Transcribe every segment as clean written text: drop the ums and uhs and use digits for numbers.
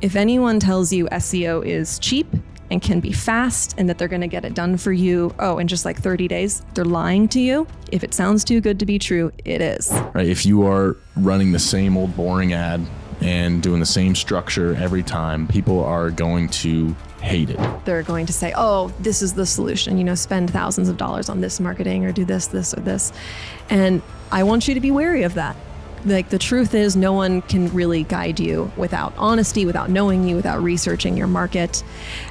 if anyone tells you SEO is cheap and can be fast and that they're going to get it done for you, in just like 30 days, they're lying to you. If it sounds too good to be true, it is. Right. If you are running the same old boring ad and doing the same structure every time, people are going to hate it. They're going to say, oh, this is the solution, spend thousands of dollars on this marketing or do this, or this. And I want you to be wary of that. Like, the truth is, no one can really guide you without honesty, without knowing you, without researching your market.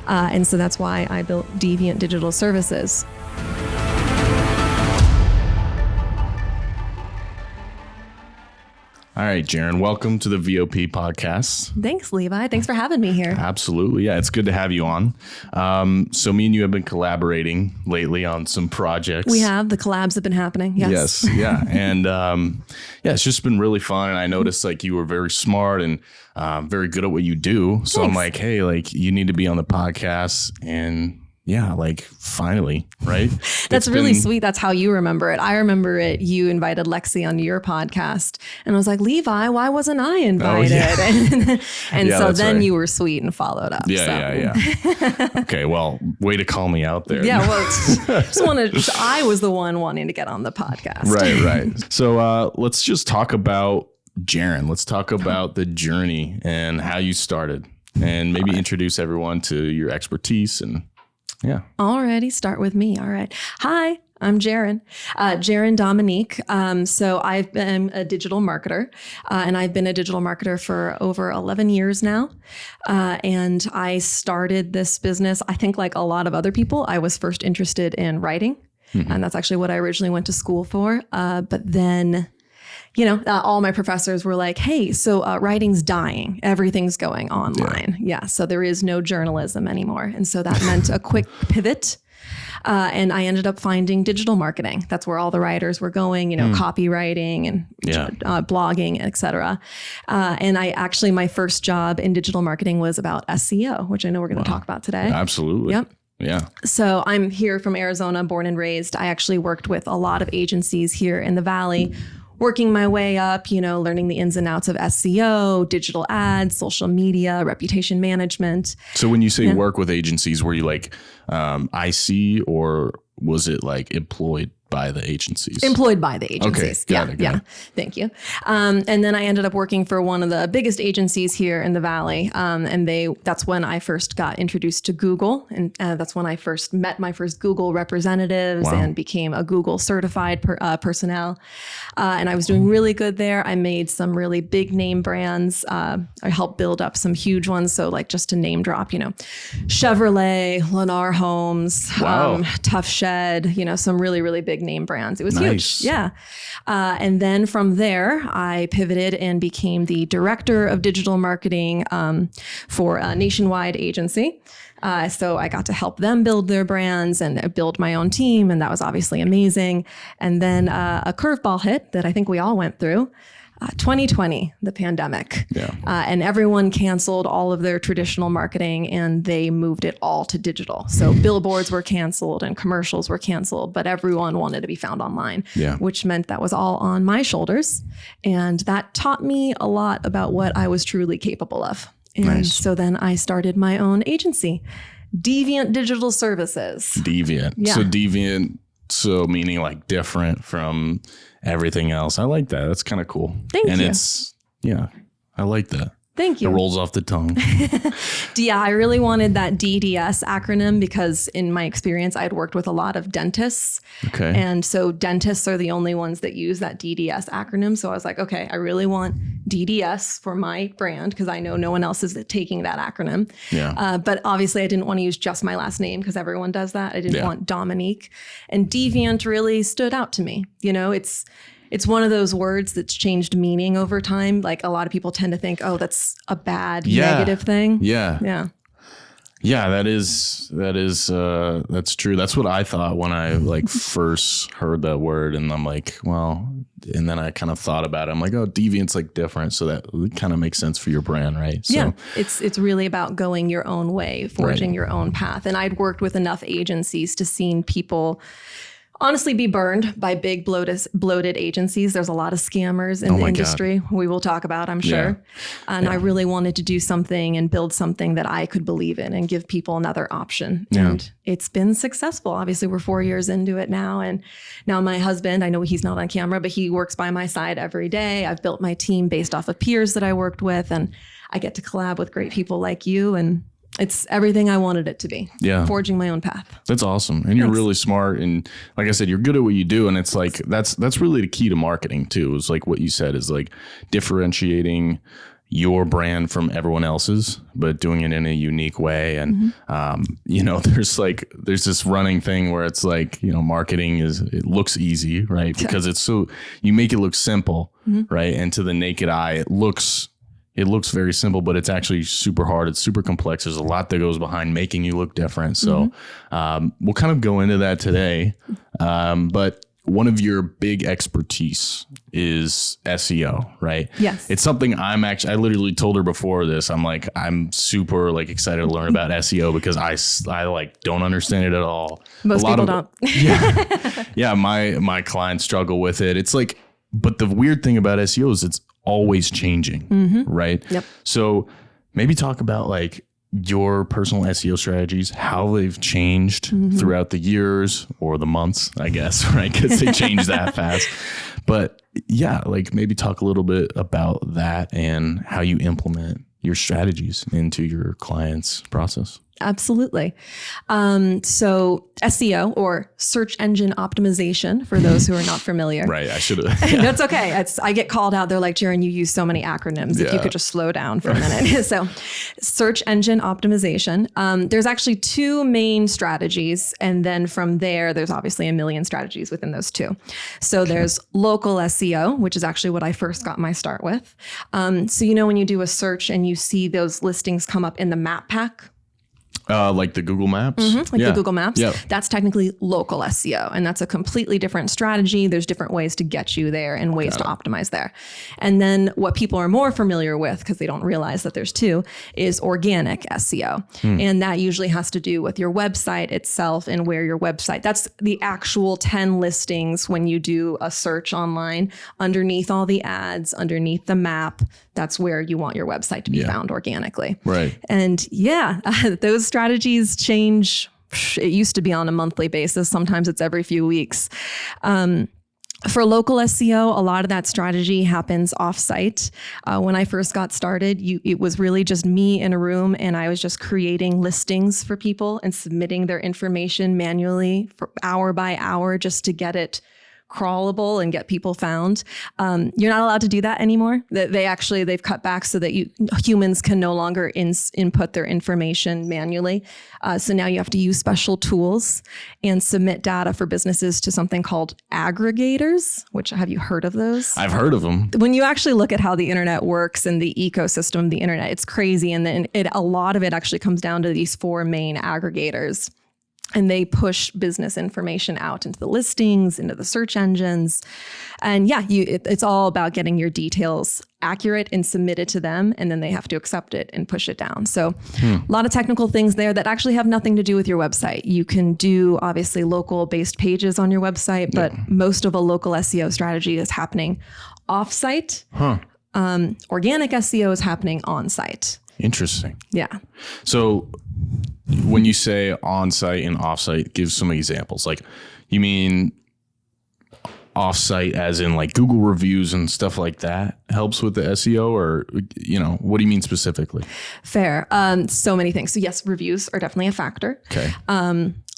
And so that's why I built Deviant Digital Services. All right, Jaryn, welcome to the VOP podcast. Thanks, Levi. Thanks for having me here. Absolutely. Yeah, it's good to have you on. So me and you have been collaborating lately on some projects. We have. The collabs have been happening. Yes. Yeah. And it's just been really fun. And I noticed like you were very smart and very good at what you do. So Thanks. I'm like, hey, like you need to be on the podcast. And yeah, like finally, right? That's really sweet. That's how you remember it. I remember it. You invited Lexi on your podcast and I was like, Levi, why wasn't I invited? Oh, yeah. and so then right. You were sweet and followed up. Yeah. Okay. Well, way to call me out there. Yeah. Well, I was the one wanting to get on the podcast. Right. So let's just talk about Jaryn. Let's talk about the journey and how you started and maybe introduce everyone to your expertise and yeah. Alrighty, start with me. All right. Hi, I'm Jaryn. Jaryn Dominique. So I've been a digital marketer, and I've been a digital marketer for over 11 years now. And I started this business, I think like a lot of other people, I was first interested in writing. Mm-hmm. And that's actually what I originally went to school for. But then all my professors were like, hey, so writing's dying. Everything's going online. Yeah. So there is no journalism anymore. And so that meant a quick pivot. And I ended up finding digital marketing. That's where all the writers were going, copywriting and blogging, et cetera. And my first job in digital marketing was about SEO, which I know we're going to talk about today. Absolutely. Yep. Yeah. So I'm here from Arizona, born and raised. I actually worked with a lot of agencies here in the Valley, working my way up, learning the ins and outs of SEO, digital ads, social media, reputation management. So when you say work with agencies, were you like IC or was it like employed by the agencies? Employed by the agencies. Okay, got it. Thank you. And then I ended up working for one of the biggest agencies here in the Valley. And that's when I first got introduced to Google. And that's when I first met my first Google representatives and became a Google certified personnel. And I was doing really good there. I made some really big name brands. I helped build up some huge ones. So like just to name drop, Chevrolet, Lennar Homes, Tough Shed, some really, really big name brands. It was huge. Yeah. And then from there, I pivoted and became the director of digital marketing for a nationwide agency. So I got to help them build their brands and build my own team. And that was obviously amazing. And then a curveball hit that I think we all went through. 2020, the pandemic, and everyone canceled all of their traditional marketing and they moved it all to digital. So billboards were canceled and commercials were canceled, but everyone wanted to be found online, which meant that was all on my shoulders. And that taught me a lot about what I was truly capable of. And so then I started my own agency, Deviant Digital Services. Deviant. Yeah. So Deviant, so meaning like different from everything else. I like that. That's kind of cool. Thank you. And I like that. Thank you. It rolls off the tongue. Yeah, I really wanted that DDS acronym because in my experience, I had worked with a lot of dentists. Okay. And so dentists are the only ones that use that DDS acronym. So I was like, okay, I really want DDS for my brand because I know no one else is taking that acronym. Yeah. But obviously I didn't want to use just my last name because everyone does that. I didn't want Dominique. And Deviant really stood out to me. It's one of those words that's changed meaning over time. Like a lot of people tend to think, oh, that's a bad negative thing. Yeah. Yeah, that's true. That's what I thought when I first heard that word. And I'm like, well, and then I kind of thought about it. I'm like, oh, Deviant's like different. So that kind of makes sense for your brand, right? So, yeah, it's really about going your own way, forging your own path. And I'd worked with enough agencies to see people honestly be burned by big bloated agencies. There's a lot of scammers in the industry. God. We will talk about, I'm sure. And I really wanted to do something and build something that I could believe in and give people another option. Yeah. And it's been successful. Obviously, we're 4 years into it now. And now my husband, I know he's not on camera, but he works by my side every day. I've built my team based off of peers that I worked with, and I get to collab with great people like you, and it's everything I wanted it to be. Yeah. Forging my own path. That's awesome. And you're really smart. And like I said, you're good at what you do. And it's like, that's really the key to marketing too. Is like what you said is like differentiating your brand from everyone else's, but doing it in a unique way. And, you know, there's this running thing where it's like, you know, marketing it looks easy, right? Because you make it look simple, right? And to the naked eye, it looks very simple, but it's actually super hard. It's super complex. There's a lot that goes behind making you look different. So we'll kind of go into that today. But one of your big expertise is SEO, right? Yes. It's something I literally told her before this. I'm super like excited to learn about SEO because I like don't understand it at all. Most people don't. Yeah. My clients struggle with it. It's like, but the weird thing about SEO is it's always changing, right? Yep. So maybe talk about like your personal SEO strategies, how they've changed throughout the years or the months, I guess, right? Because they change that fast. But yeah, like maybe talk a little bit about that and how you implement your strategies into your clients' process. Absolutely. So SEO, or search engine optimization, for those who are not familiar. Right. I should have. Yeah. That's okay. I get called out. They're like, Jaryn, you use so many acronyms. If you could just slow down for a minute. So search engine optimization. There's actually two main strategies. And then from there, there's obviously a million strategies within those two. So there's local SEO, which is actually what I first got my start with. So, you know, when you do a search and you see those listings come up in the map pack, like the Google Maps? The Google Maps. Yep. That's technically local SEO. And that's a completely different strategy. There's different ways to get you there and ways to optimize there. And then what people are more familiar with, because they don't realize that there's two, is organic SEO. And that usually has to do with your website itself and where your website, that's the actual 10 listings when you do a search online, underneath all the ads, underneath the map. That's where you want your website to be found organically. Right. And those strategies change. It used to be on a monthly basis. Sometimes it's every few weeks. For local SEO, a lot of that strategy happens offsite. When I first got started, it was really just me in a room, and I was just creating listings for people and submitting their information manually for hour by hour just to get it crawlable and get people found. You're not allowed to do that anymore. They've cut back so that humans can no longer input their information manually. So now you have to use special tools and submit data for businesses to something called aggregators, which, have you heard of those? I've heard of them. When you actually look at how the internet works and the ecosystem of the internet, it's crazy. And then a lot of it actually comes down to these four main aggregators. And they push business information out into the listings, into the search engines. And it's all about getting your details accurate and submitted to them. And then they have to accept it and push it down. So a lot of technical things there that actually have nothing to do with your website. You can do obviously local based pages on your website, but most of a local SEO strategy is happening offsite. Organic SEO is happening on site. Interesting. Yeah. So when you say on-site and off-site, give some examples. Like, you mean off-site as in like Google reviews and stuff like that helps with the SEO, or, you know, what do you mean specifically? Fair. So many things. So yes, reviews are definitely a factor. Okay.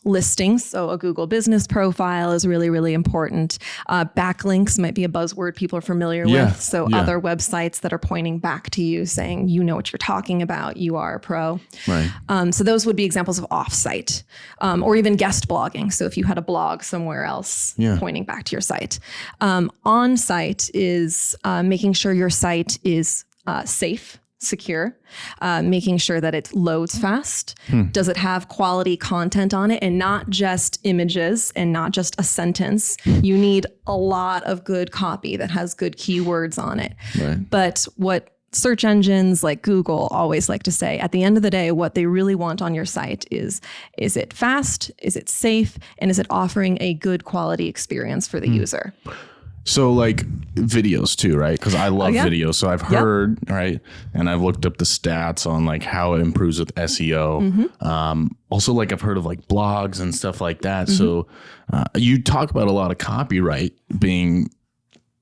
Listings. So a Google business profile is really, really important. Backlinks might be a buzzword people are familiar with. So other websites that are pointing back to you saying, you know what you're talking about, you are a pro. Right. So those would be examples of offsite, or even guest blogging. So if you had a blog somewhere else pointing back to your site. On-site is making sure your site is safe, secure, making sure that it loads fast. Does it have quality content on it, and not just images and not just a sentence? You need a lot of good copy that has good keywords on it. Right. But what search engines like Google always like to say, at the end of the day, what they really want on your site is it fast? Is it safe? And is it offering a good quality experience for the user? So like videos too, right? Because I love video. So I've heard, right? And I've looked up the stats on like how it improves with SEO. Also, like I've heard of like blogs and stuff like that. So you talk about a lot of copyright being,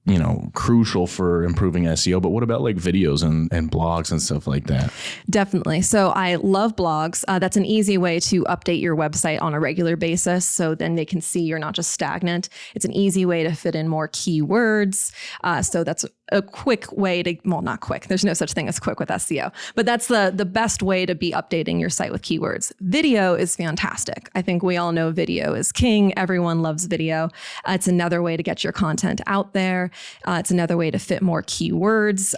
you know, crucial for improving SEO, but what about like videos and blogs and stuff like that? Definitely. So I love blogs. That's an easy way to update your website on a regular basis. So then they can see you're not just stagnant. It's an easy way to fit in more keywords. So that's a quick way to, well, not quick. There's no such thing as quick with SEO, but that's the best way to be updating your site with keywords. Video is fantastic. I think we all know video is king. Everyone loves video. It's another way to get your content out there. It's another way to fit more keywords.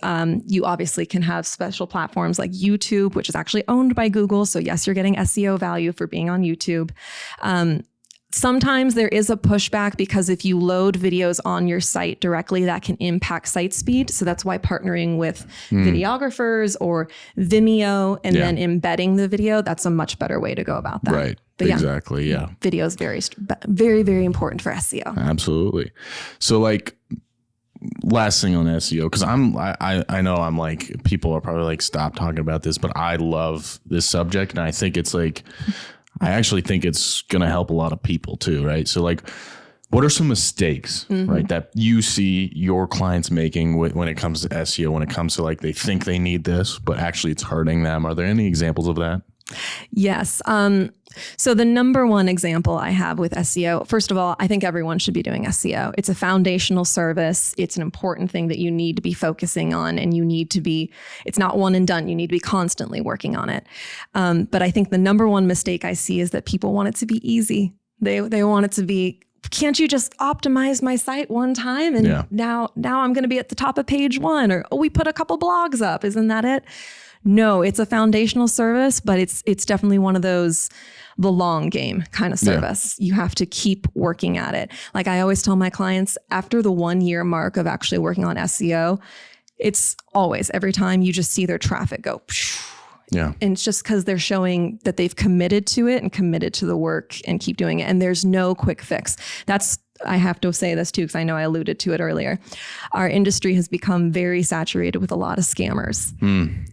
You obviously can have special platforms like YouTube, which is actually owned by Google. So yes, you're getting SEO value for being on YouTube. Sometimes there is a pushback because if you load videos on your site directly, that can impact site speed. So that's why partnering with videographers or Vimeo and then embedding the video, that's a much better way to go about that. Right. But exactly. Yeah. Video is very, very, very important for SEO. Absolutely. So like, last thing on SEO, because I know I'm like, people are probably like, stop talking about this, but I love this subject. And I think it's like, I actually think it's going to help a lot of people too, right? So like, what are some mistakes, right, that you see your clients making when it comes to SEO, when it comes to like, they think they need this, but actually it's hurting them? Are there any examples of that? Yes. So the number one example I have with SEO, first of all, I think everyone should be doing SEO. It's a foundational service. It's an important thing that you need to be focusing on, and you need to be, it's not one and done. You need to be constantly working on it. But I think the number one mistake I see is that people want it to be easy. They want it to be, can't you just optimize my site one time? And now I'm going to be at the top of page one, or, oh, we put a couple blogs up. Isn't that it? No, it's a foundational service, but it's definitely one of those, the long game kind of service. You have to keep working at it. Like I always tell my clients, after the 1 year mark of actually working on SEO, it's always, every time you just see their traffic go. And it's just because they're showing that they've committed to it and committed to the work and keep doing it. And there's no quick fix. I have to say this too, because I know I alluded to it earlier. Our industry has become very saturated with a lot of scammers.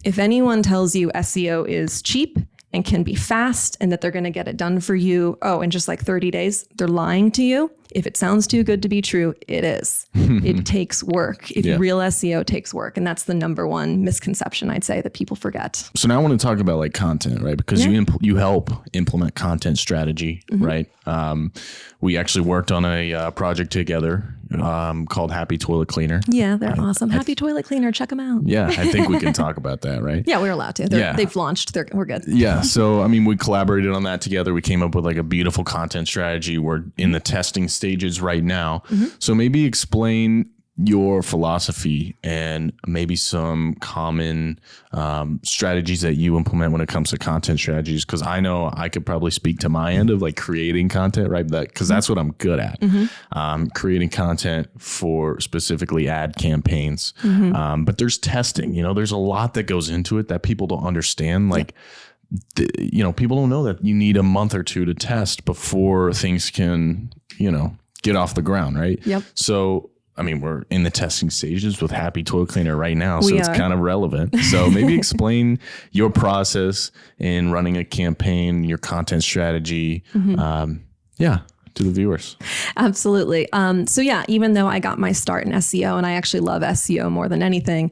If anyone tells you SEO is cheap and can be fast and that they're going to get it done for you, in just like 30 days, they're lying to you. If it sounds too good to be true, it is. It takes work. Real SEO takes work. And that's the number one misconception I'd say that people forget. So now I want to talk about like content, right? Because you help implement content strategy, right? We actually worked on a project together called Happy Toilet Cleaner. Yeah, they're awesome. Happy Toilet Cleaner. Check them out. Yeah, I think we can talk about that, right? Yeah, we're allowed to. They've launched. We're good. Yeah. So, I mean, we collaborated on that together. We came up with like a beautiful content strategy. We're in the testing stages right now. So maybe explain your philosophy and maybe some common strategies that you implement when it comes to content strategies. Because I know I could probably speak to my end of like creating content, right? Because that's what I'm good at. Creating content for specifically ad campaigns. But there's testing, there's a lot that goes into it that people don't understand. Like, people don't know that you need a month or two to test before things can, get off the ground, right? So, I mean, we're in the testing stages with Happy Toilet Cleaner right now, so it's kind of relevant. So maybe explain your process in running a campaign, your content strategy, to the viewers. Absolutely. So yeah, even though I got my start in SEO and I actually love SEO more than anything,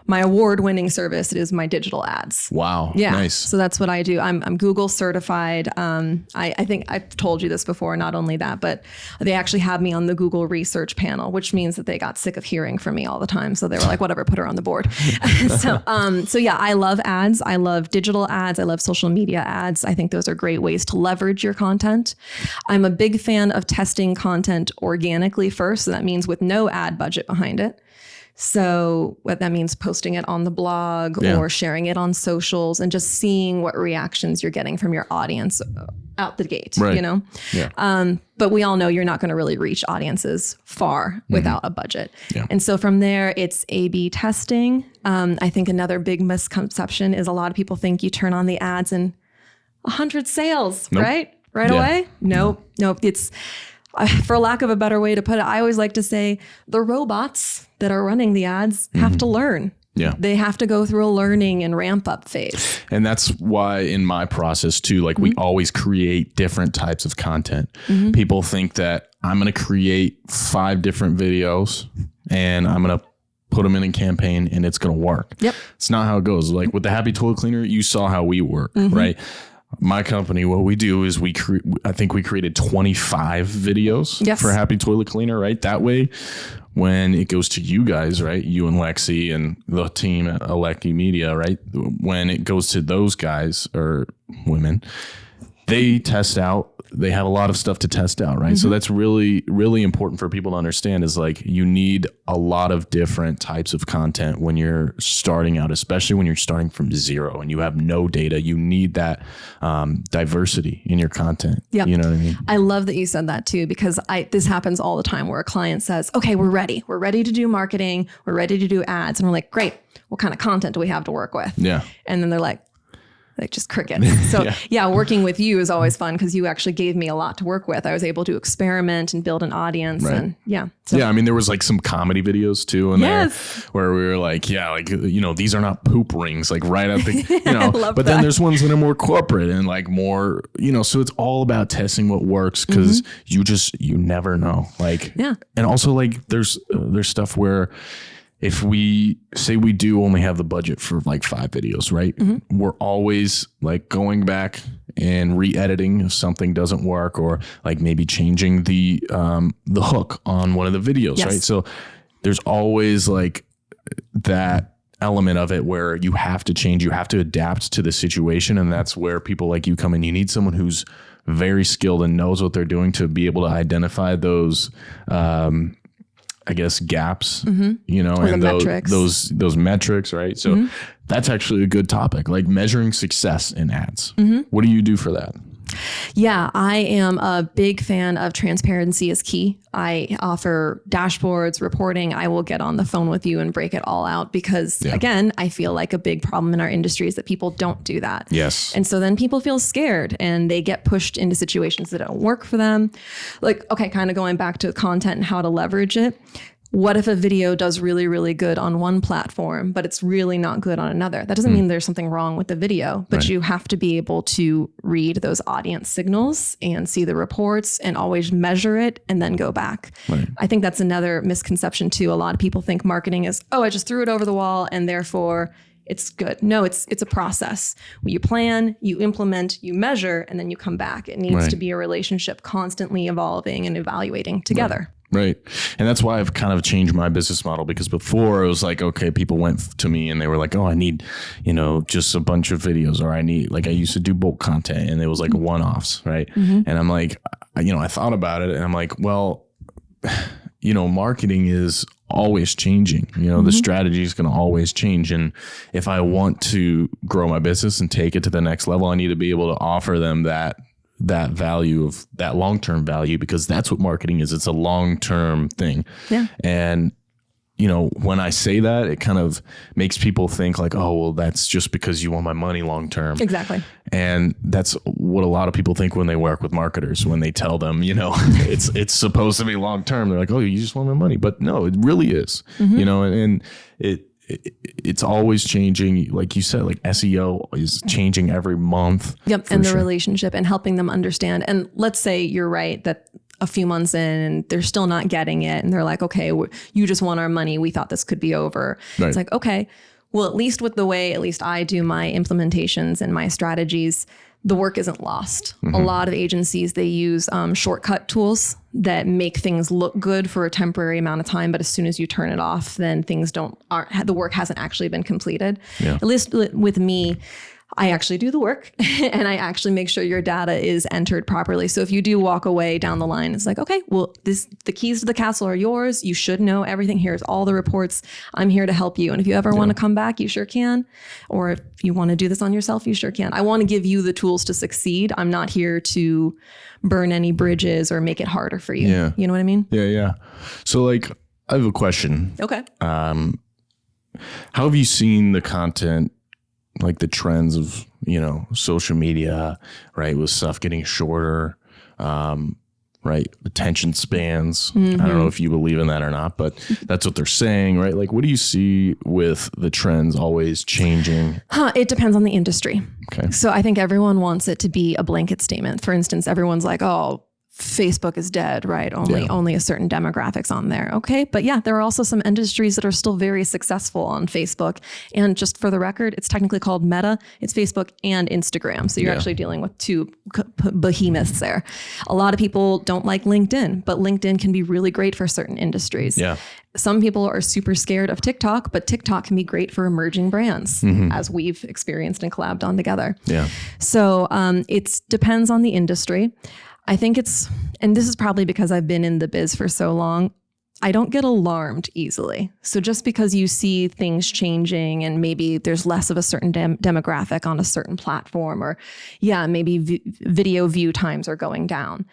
my award-winning service is my digital ads. Wow. Yeah. Nice. So that's what I do. I'm Google certified. I think I've told you this before, not only that, but they actually have me on the Google research panel, which means that they got sick of hearing from me all the time. So they were like, whatever, put her on the board. So yeah, I love ads. I love digital ads. I love social media ads. I think those are great ways to leverage your content. I'm a big fan of testing content organically first. So that means with no ad budget behind it. So what that means, posting it on the blog or sharing it on socials and just seeing what reactions you're getting from your audience out the gate, Right. you know? Yeah. But we all know you're not going to really reach audiences far without a budget. Yeah. And so from there, it's A/B testing. I think another big misconception is a lot of people think you turn on the ads and 100 sales, Nope. right Yeah. away. Nope. It's, for lack of a better way to put it, I always like to say the robots that are running the ads have to learn. Yeah. They have to go through a learning and ramp up phase. And that's why in my process too, like we always create different types of content. People think that I'm going to create 5 different videos and I'm going to put them in a campaign and it's going to work. Yep. It's not how it goes. Like with the Happy Toilet Cleaner, you saw how we work, right? My company, what we do is I think we created 25 videos Yes. for Happy Toilet Cleaner, right? That way, when it goes to you guys, right? You and Lexi and the team at Alecki Media, right? When it goes to those guys or women, they test out. They have a lot of stuff to test out, right? So that's really, really important for people to understand is like you need a lot of different types of content when you're starting out, especially when you're starting from zero and you have no data. You need that diversity in your content. Yep. You know what I mean? I love that you said that too, because this happens all the time where a client says, okay, we're ready. We're ready to do marketing. We're ready to do ads. And we're like, great. What kind of content do we have to work with? Yeah. And then they're like just crickets. So yeah, working with you is always fun because you actually gave me a lot to work with. I was able to experiment and build an audience. Right. And yeah. So. Yeah, I mean, there was like some comedy videos too in there where we were like, yeah, like, you know, these are not poop rings, like right at the, you know, but then there's ones that are more corporate and like more, you know, so it's all about testing what works because you never know. Like, and also like there's stuff where if we say we do only have the budget for like 5 videos, right? We're always like going back and re-editing if something doesn't work or like maybe changing the hook on one of the videos, right? So there's always like that element of it where you have to change, you have to adapt to the situation. And that's where people like you come in. You need someone who's very skilled and knows what they're doing to be able to identify those I guess gaps, you know, or and metrics. those metrics, right? So that's actually a good topic, like measuring success in ads. What do you do for that? Yeah, I am a big fan of transparency is key. I offer dashboards, reporting. I will get on the phone with you and break it all out because, again, I feel like a big problem in our industry is that people don't do that. Yes. And so then people feel scared and they get pushed into situations that don't work for them. Like, okay, kind of going back to content and how to leverage it. What if a video does really, really good on one platform, but it's really not good on another? That doesn't mean there's something wrong with the video, but you have to be able to read those audience signals and see the reports and always measure it and then go back. I think that's another misconception too. A lot of people think marketing is, oh, I just threw it over the wall and therefore it's good. No, it's a process. You plan, you implement, you measure, and then you come back. It needs to be a relationship constantly evolving and evaluating together. Right. And that's why I've kind of changed my business model because before it was like, okay, people went to me and they were like, oh, I need, you know, just a bunch of videos or I need, like I used to do bulk content and it was like one-offs. Right. And I'm like, you know, I thought about it and I'm like, well, you know, marketing is always changing. You know, the strategy is going to always change. And if I want to grow my business and take it to the next level, I need to be able to offer them that value of that long-term value because that's what marketing is. It's a long-term thing. Yeah. And, you know, when I say that, it kind of makes people think like, oh, well, that's just because you want my money long-term. Exactly. And that's what a lot of people think when they work with marketers, when they tell them, you know, it's supposed to be long-term. They're like, oh, you just want my money. But no, it really is, you know, and it's always changing. Like you said, like SEO is changing every month. Yep. And the relationship and helping them understand. And let's say you're right that a few months in and they're still not getting it. And they're like, okay, you just want our money. We thought this could be over. It's like, okay, well, at least with the way, at least I do my implementations and my strategies, the work isn't lost. A lot of agencies, they use shortcut tools that make things look good for a temporary amount of time. But as soon as you turn it off, then things the work hasn't actually been completed. At least with me, I actually do the work and I actually make sure your data is entered properly. So if you do walk away down the line, it's like, okay, well, the keys to the castle are yours. You should know everything. Here's all the reports. I'm here to help you. And if you ever want to come back, you sure can. Or if you want to do this on yourself, you sure can. I want to give you the tools to succeed. I'm not here to burn any bridges or make it harder for you. Yeah. You know what I mean? Yeah. So like, I have a question. Okay. How have you seen the content, like the trends of, social media, right? With stuff getting shorter, right? Attention spans. I don't know if you believe in that or not, but that's what they're saying, right? Like, what do you see with the trends always changing? It depends on the industry. Okay. So I think everyone wants it to be a blanket statement. For instance, everyone's like, oh, Facebook is dead, right? Only a certain demographics on there. Okay. But yeah, there are also some industries that are still very successful on Facebook. And just for the record, it's technically called Meta. It's Facebook and Instagram. So you're actually dealing with two behemoths there. A lot of people don't like LinkedIn, but LinkedIn can be really great for certain industries. Yeah. Some people are super scared of TikTok, but TikTok can be great for emerging brands, as we've experienced and collabed on together. Yeah. So it depends on the industry. I think and this is probably because I've been in the biz for so long, I don't get alarmed easily. So just because you see things changing and maybe there's less of a certain demographic on a certain platform, or maybe video view times are going down,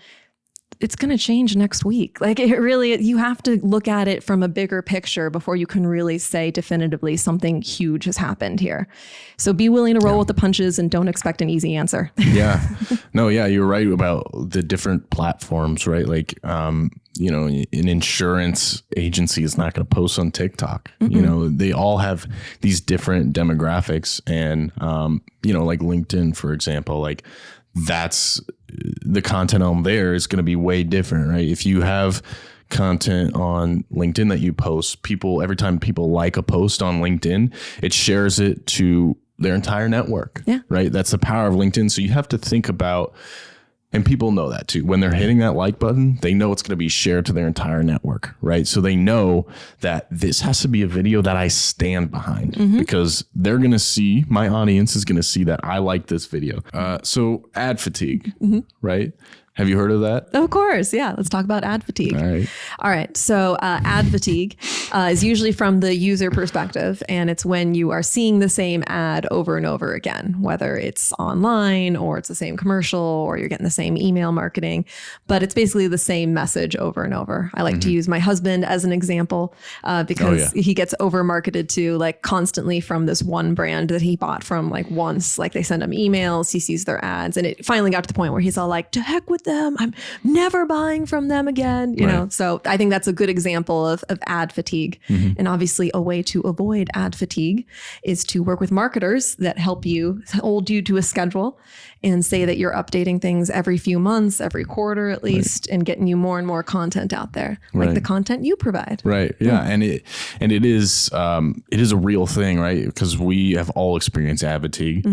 it's going to change next week. Like you have to look at it from a bigger picture before you can really say definitively something huge has happened here. So be willing to roll with the punches and don't expect an easy answer. You're right about the different platforms, right? Like, an insurance agency is not going to post on TikTok. They all have these different demographics and, like LinkedIn, for example, like that's the content on there is going to be way different, right? If you have content on LinkedIn that you post, every time people like a post on LinkedIn, it shares it to their entire network, right? That's the power of LinkedIn. So you have to think about, and people know that too, when they're hitting that like button, they know it's going to be shared to their entire network, right? So they know that this has to be a video that I stand behind because they're going to see, my audience is going to see that I like this video. So ad fatigue, right? Have you heard of that? Of course. Yeah. Let's talk about ad fatigue. All right. So ad fatigue is usually from the user perspective. And it's when you are seeing the same ad over and over again, whether it's online or it's the same commercial or you're getting the same email marketing, but it's basically the same message over and over. I like to use my husband as an example because he gets over marketed to like constantly from this one brand that he bought from like once, like they send him emails, he sees their ads, and it finally got to the point where he's all like, to heck with them. I'm never buying from them again. You know, so I think that's a good example of ad fatigue. And obviously a way to avoid ad fatigue is to work with marketers that help you, hold you to a schedule and say that you're updating things every few months, every quarter at least, and getting you more and more content out there, like the content you provide. Yeah. And it is a real thing, right? Because we have all experienced ad fatigue.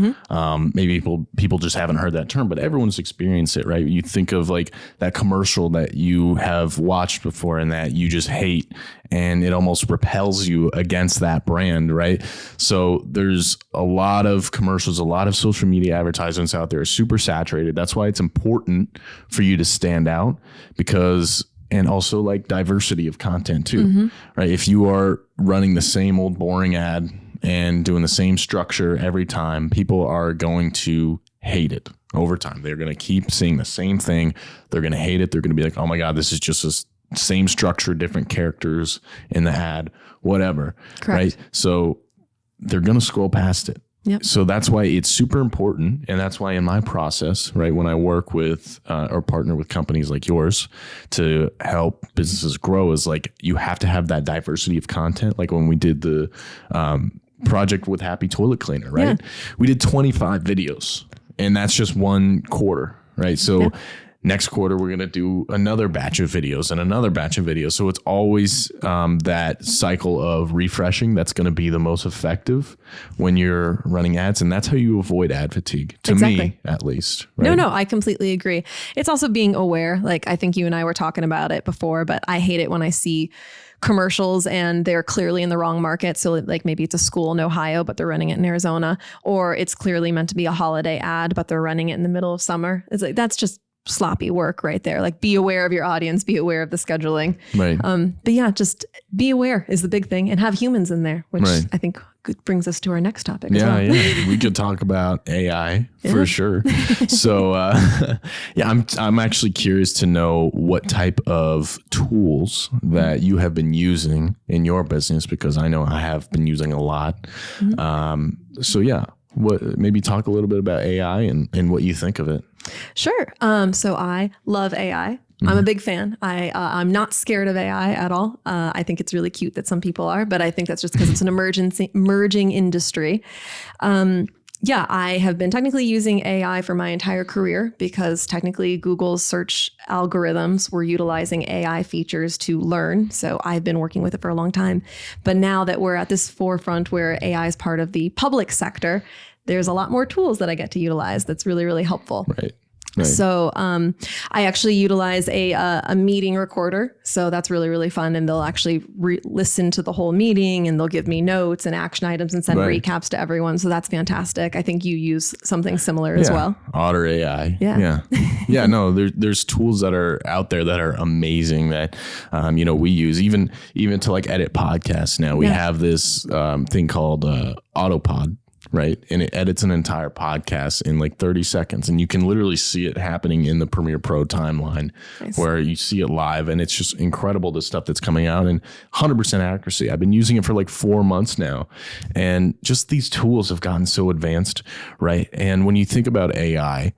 Maybe people just haven't heard that term, but everyone's experienced it, right? You think of like that commercial that you have watched before and that you just hate, and it almost repels you against that brand, right? So there's a lot of commercials, a lot of social media advertisements out there are super saturated. That's why it's important for you to stand out, because, and also like diversity of content too, right? If you are running the same old boring ad and doing the same structure every time, people are going to hate it over time. They're going to keep seeing the same thing. They're going to hate it. They're going to be like, oh my God, this is just a same structure, different characters in the ad, whatever. Correct. Right? So they're going to scroll past it. Yep. So that's why it's super important. And that's why in my process, right, when I work with or partner with companies like yours to help businesses grow, is like, you have to have that diversity of content. Like when we did the project with Happy Toilet Cleaner, right? We did 25 videos, and that's just one quarter, right? So next quarter, we're going to do another batch of videos and another batch of videos. So it's always that cycle of refreshing that's going to be the most effective when you're running ads. And that's how you avoid ad fatigue, to me, at least. Right? No, I completely agree. It's also being aware. Like, I think you and I were talking about it before, but I hate it when I see commercials and they're clearly in the wrong market. So like maybe it's a school in Ohio, but they're running it in Arizona, or it's clearly meant to be a holiday ad, but they're running it in the middle of summer. It's like, that's just sloppy work right there. Like, be aware of your audience, be aware of the scheduling. Right. But yeah, just be aware is the big thing, and have humans in there, which I think brings us to our next topic. Yeah, as well. yeah. We could talk about AI for sure. So I'm actually curious to know what type of tools that you have been using in your business, because I know I have been using a lot. So yeah, maybe talk a little bit about AI and what you think of it. Sure. So I love AI. I'm a big fan. I'm not scared of AI at all. I think it's really cute that some people are, but I think that's just because it's an emerging industry. I have been technically using AI for my entire career, because technically Google's search algorithms were utilizing AI features to learn. So I've been working with it for a long time. But now that we're at this forefront where AI is part of the public sector, there's a lot more tools that I get to utilize that's really, really helpful. Right. So I actually utilize a meeting recorder. So that's really, really fun. And they'll actually listen to the whole meeting, and they'll give me notes and action items and send recaps to everyone. So that's fantastic. I think you use something similar as well. Otter AI. Yeah. No, there's tools that are out there that are amazing that, we use even to like edit podcasts. Now we have this thing called Autopod. Right. And it edits an entire podcast in like 30 seconds. And you can literally see it happening in the Premiere Pro timeline where you see it live. And it's just incredible, the stuff that's coming out, and 100% accuracy. I've been using it for like 4 months now. And just these tools have gotten so advanced. Right. And when you think about AI,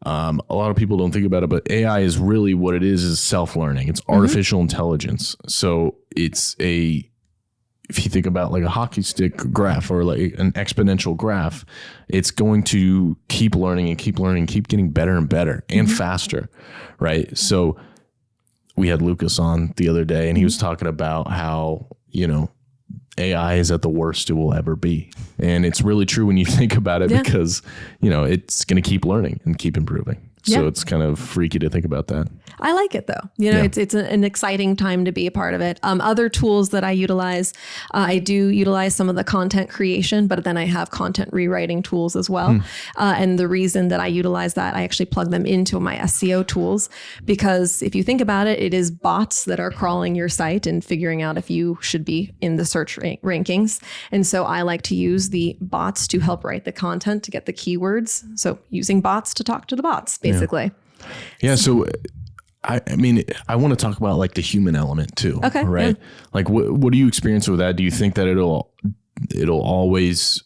a lot of people don't think about it, but AI is really what it is self-learning. It's artificial intelligence. So if you think about like a hockey stick graph or like an exponential graph, it's going to keep learning and keep learning, keep getting better and better and faster, right? So we had Lucas on the other day, and he was talking about how, AI is at the worst it will ever be. And it's really true when you think about it, because, it's going to keep learning and keep improving. So it's kind of freaky to think about that. I like it though. It's an exciting time to be a part of it. Other tools that I utilize, I do utilize some of the content creation, but then I have content rewriting tools as well. And the reason that I utilize that, I actually plug them into my SEO tools, because if you think about it, it is bots that are crawling your site and figuring out if you should be in the search rankings. And so I like to use the bots to help write the content to get the keywords. So using bots to talk to the bots, basically. Yeah. So I mean, I want to talk about like the human element too. Okay. Right. Yeah. Like what do you experience with that? Do you think that we'll always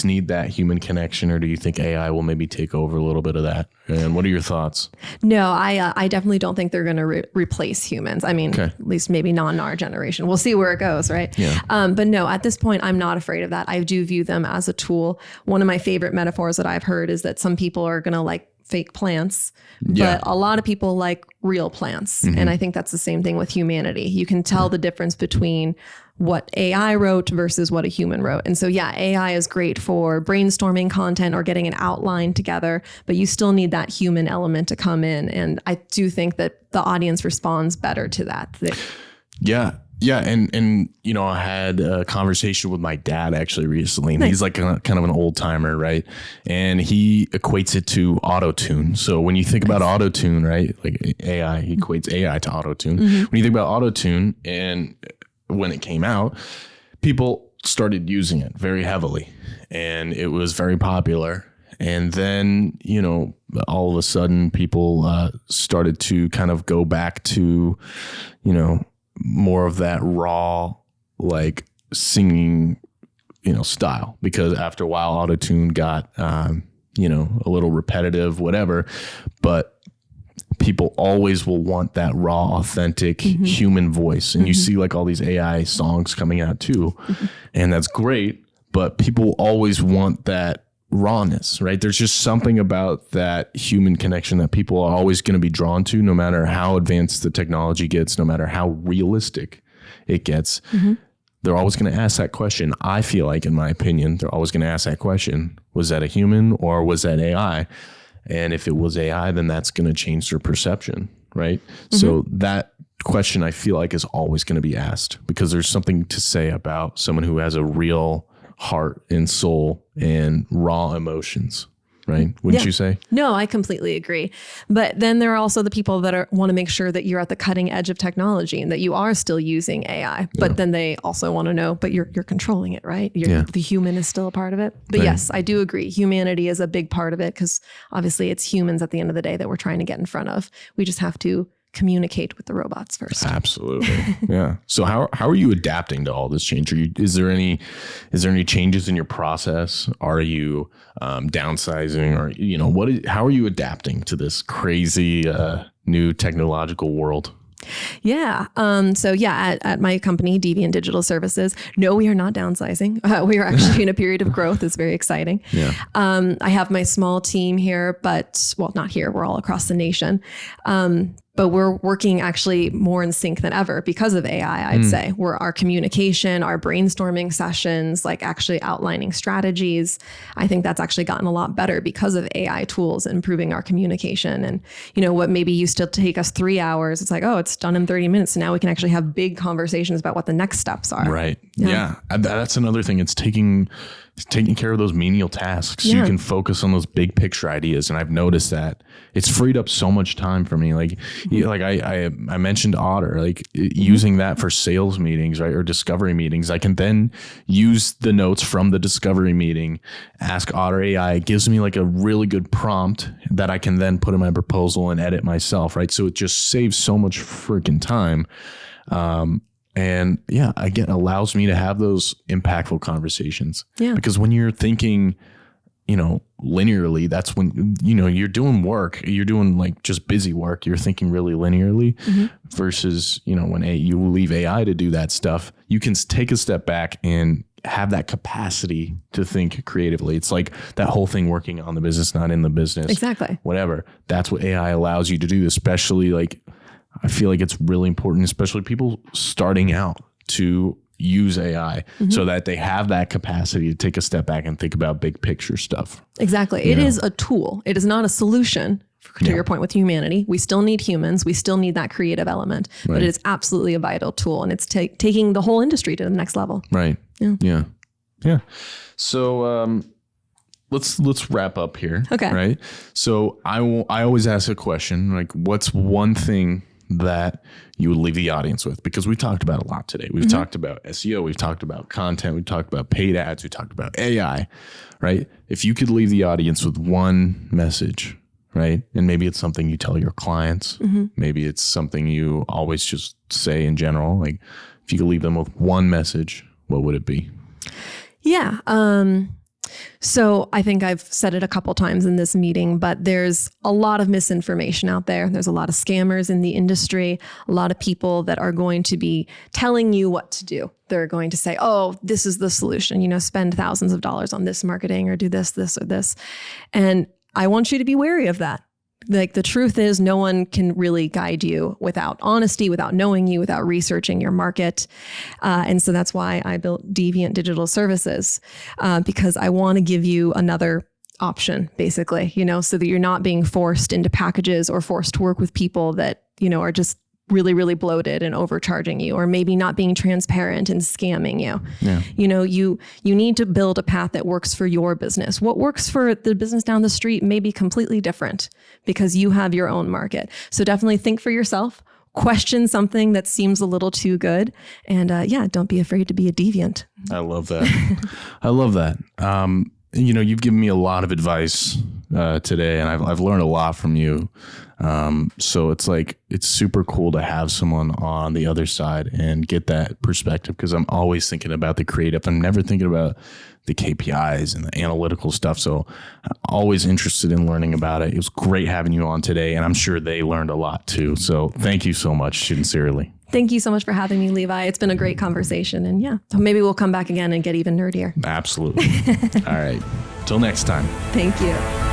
need that human connection, or do you think AI will maybe take over a little bit of that? And what are your thoughts? No, I definitely don't think they're going to replace humans. I mean, at least maybe not in our generation. We'll see where it goes, right? Yeah. But no, at this point, I'm not afraid of that. I do view them as a tool. One of my favorite metaphors that I've heard is that some people are going to like fake plants, but a lot of people like real plants. And I think that's the same thing with humanity. You can tell the difference between what AI wrote versus what a human wrote. And so, AI is great for brainstorming content or getting an outline together, but you still need that human element to come in. And I do think that the audience responds better to that. Yeah. And I had a conversation with my dad actually recently, and he's like kind of an old timer, right? And he equates it to auto-tune. So when you think about auto-tune, right, like AI, he equates AI to auto-tune. When you think about auto-tune, and when it came out, people started using it very heavily, and it was very popular. And then, all of a sudden people started to kind of go back to, more of that raw, like singing, style, because after a while auto-tune got, a little repetitive, whatever, but people always will want that raw, authentic human voice. And you see like all these AI songs coming out too, and that's great, but people always want that rawness, right? There's just something about that human connection that people are always going to be drawn to, no matter how advanced the technology gets, no matter how realistic it gets. They're always going to ask that question. I feel like, in my opinion, they're always going to ask that question. Was that a human or was that AI? And if it was AI, then that's going to change their perception, right? So that question, I feel like, is always going to be asked because there's something to say about someone who has a real heart and soul and raw emotions, right? Wouldn't you say? No, I completely agree. But then there are also the people that want to make sure that you're at the cutting edge of technology and that you are still using AI. But then they also want to know, but you're controlling it, right? The human is still a part of it. But yes, I do agree. Humanity is a big part of it because obviously it's humans at the end of the day that we're trying to get in front of. We just have to communicate with the robots first. Absolutely. Yeah. So how are you adapting to all this change? Is there any changes in your process? Are you downsizing, or how are you adapting to this crazy new technological world? Yeah. At my company, Deviant Digital Services, no, we are not downsizing. We are actually in a period of growth. It's very exciting. Yeah. I have my small team here, not here. We're all across the nation. But we're working actually more in sync than ever because of AI, I'd say. Our communication, our brainstorming sessions, like actually outlining strategies. I think that's actually gotten a lot better because of AI tools improving our communication. And, what maybe used to take us 3 hours, it's like, oh, it's done in 30 minutes. So now we can actually have big conversations about what the next steps are. Right. Yeah. That's another thing. It's taking care of those menial tasks. So you can focus on those big picture ideas. And I've noticed that it's freed up so much time for me. Like, I mentioned Otter, using that for sales meetings, right? Or discovery meetings. I can then use the notes from the discovery meeting, ask Otter AI. It gives me a really good prompt that I can then put in my proposal and edit myself, right? So it just saves so much freaking time. And again, allows me to have those impactful conversations. Yeah. Because when you're thinking, linearly, that's when, you're doing work, you're doing just busy work. You're thinking really linearly versus, when you leave AI to do that stuff, you can take a step back and have that capacity to think creatively. It's like that whole thing, working on the business, not in the business. Exactly. Whatever. That's what AI allows you to do, especially I feel like it's really important, especially people starting out, to use AI so that they have that capacity to take a step back and think about big picture stuff. Exactly. It is a tool. It is not a solution. To your point with humanity, we still need humans. We still need that creative element, but it is absolutely a vital tool, and it's taking the whole industry to the next level. Right. Yeah. So let's wrap up here. Okay. Right. So I always ask a question, what's one thing that you would leave the audience with? Because we talked about a lot today. We've talked about SEO. We've talked about content. We've talked about paid ads. We talked about AI, right? If you could leave the audience with one message, right? And maybe it's something you tell your clients. Maybe it's something you always just say in general. If you could leave them with one message, what would it be? Yeah. So I think I've said it a couple times in this meeting, but there's a lot of misinformation out there. There's a lot of scammers in the industry, a lot of people that are going to be telling you what to do. They're going to say, oh, this is the solution, spend thousands of dollars on this marketing or do this, or this. And I want you to be wary of that. The truth is, no one can really guide you without honesty, without knowing you, without researching your market. And so that's why I built Deviant Digital Services, because I want to give you another option, basically, so that you're not being forced into packages or forced to work with people that, are just really, really bloated and overcharging you, or maybe not being transparent and scamming you. Yeah. You need to build a path that works for your business. What works for the business down the street may be completely different because you have your own market. So definitely think for yourself, question something that seems a little too good. And don't be afraid to be a deviant. I love that. I love that. You've given me a lot of advice today, and I've learned a lot from you. So it's super cool to have someone on the other side and get that perspective, because I'm always thinking about the creative. I'm never thinking about the KPIs and the analytical stuff. So I'm always interested in learning about it. It was great having you on today, and I'm sure they learned a lot too. So thank you so much, sincerely. Thank you so much for having me, Levi. It's been a great conversation, and maybe we'll come back again and get even nerdier. Absolutely. All right. Till next time. Thank you.